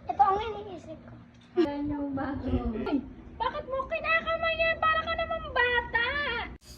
Ito ang iniisip ko. Yan yung bago. Ay, bakit mo kinakamay yan? Para ka namang bata.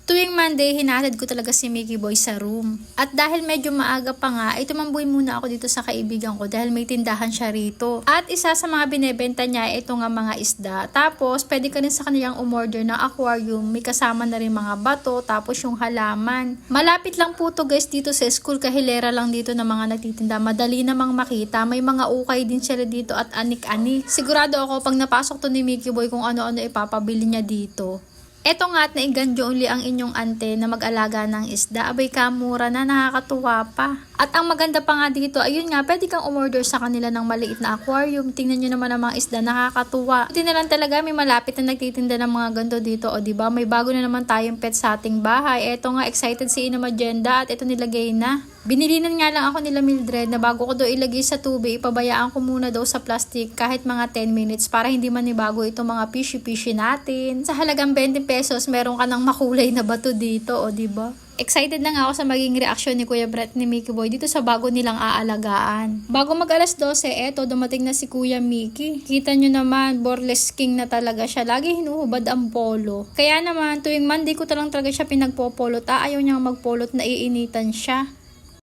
Tuwing Monday, hinahatid ko talaga si Mickey Boy sa room. At dahil medyo maaga pa nga, ay tumamboy muna ako dito sa kaibigan ko dahil may tindahan siya rito. At isa sa mga binebenta niya ay ito nga mga isda. Tapos, pwede ka rin sa kanilang umorder ng aquarium. May kasama na rin mga bato, tapos yung halaman. Malapit lang po to guys dito sa school. Kahilera lang dito ng mga nagtitinda. Madali namang makita. May mga ukay din sila dito at anik-anik. Sigurado ako pag napasok to ni Mickey Boy kung ano-ano ipapabili niya dito. Eto nga at naiganjo uli ang inyong ante na mag-alaga ng isda. Abay kamura na, nakakatuwa pa. At ang maganda pa nga dito, ayun nga, pwede kang umorder sa kanila ng maliit na aquarium. Tingnan nyo naman ang mga isda, nakakatuwa. Hindi na lang talaga may malapit na nagtitinda ng mga ganito dito. O diba, may bago na naman tayong pet sa ating bahay. Eto nga, excited si Ina Magenda at ito nilagay na. Binilinan nga lang ako nila Mildred na bago ko daw ilagay sa tubig, ipabayaan ko muna daw sa plastic kahit mga 10 minutes para hindi manibago itong mga fishy-fishy natin. Sa halagang 20 pesos, meron ka ng makulay na bato dito, o diba? Excited na nga ako sa maging reaksyon ni Kuya Brett ni Mickey Boy dito sa bago nilang aalagaan. Bago mag alas 12, eto, dumating na si Kuya Mickey. Kita nyo naman, burlesque king na talaga siya. Lagi hinuhubad ang polo. Kaya naman, tuwing Monday ko talang talaga siya pinagpopolot. Ayaw niyang magpolot na iinitan siya.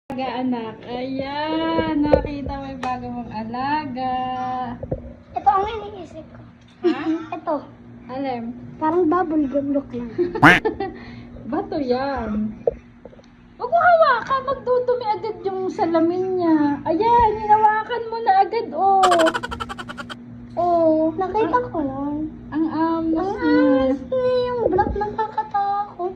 Anak, ayan, nakita mo yung bago mong alaga. Ito ang iniisip ko. Ha? Ito. Alam, Parang bubble gum look lang. bato yan. Huwag mo hawakan, magdudumi agad yung salamin niya. Ayan, hinawakan mo na agad, oh. Oo. Nakita ko yan. Ang amos Ang niya. ayos niya yung black, nakakatakot.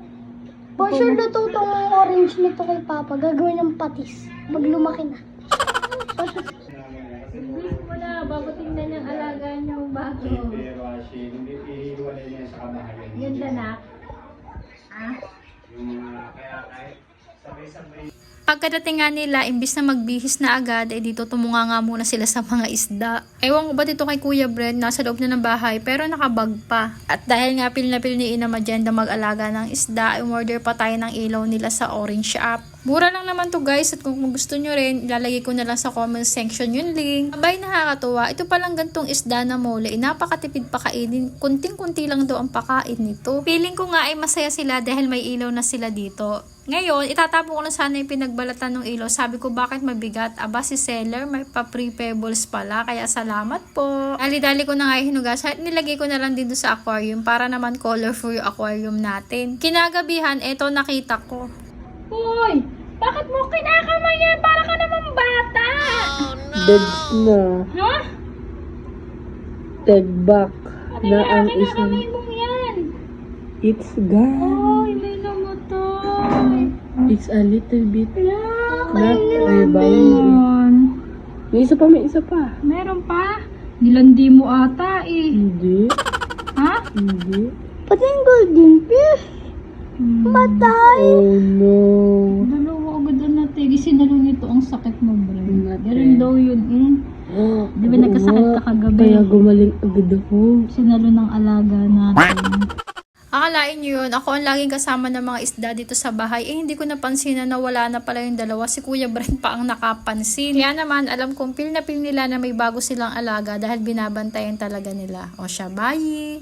For sure luto tong orange nito kay Papa. Gagawin ng patis. Pag lumaki na. Bilis mo na, bago tingnan yung alaga niyong bago. Hindi iiwalay niya sa kabahayan. Ganda na. Ah? Yung mga kaya kahit sabay-sabay. Pagkadating nga nila, imbis na magbihis na agad, dito tumunga nga muna sila sa mga isda. Ewan ko ba dito kay Kuya Brent, nasa loob na ng bahay, pero nakabag pa. At dahil nga pil na pil ni Ina Magenda mag-alaga ng isda, umorder pa tayo ng ilaw nila sa Orange App. Mura lang naman to guys, at kung gusto nyo rin, ilalagay ko na lang sa comment section yung link. Abay, nakakatuwa. Ito palang gantong isda na mole, napakatipid pakainin. Kunting-kunti lang daw ang pakain nito. Feeling ko nga ay masaya sila dahil may ilaw na sila dito. Ngayon, itatapon ko na sana yung pinagbalatan ng ilaw. Sabi ko, bakit mabigat? Aba, si seller, may pa-free pebbles pala. Kaya salamat po. Dali-dali ko na nga hinugasan. Nilagay ko na lang dito sa aquarium para naman colorful yung aquarium natin. Kinagabihan, eto nakita ko. Hoy! Bakit mo kinakamay yan? Para ka namang bata! Degs na. Ha? Take back Ano na yan? ang Kinakamay isang mong yan? it's gone. Hoy, may namatay. It's a little bit Yak, not rebound. May isa pa, may isa pa. meron pa? Nilandi mo ata eh. Hindi. Ha? Hindi. Pati yung golden fish. Matay. Oh no. Dalawa agad na natin. Sinalo nito ang sakit mo, bro. Natin. Ganun daw yun eh. Di ba nagkasakit ka kagabi? Kaya gumaling agad ako. Sinalo ng alaga natin. Akalain nyo yun, ako ang laging kasama ng mga isda dito sa bahay. Hindi ko napansin na wala na pala yung dalawa. Si Kuya Brent pa ang nakapansin. Kaya naman, alam kong pil na pil nila na may bago silang alaga dahil binabantayan talaga nila. O siya, bye!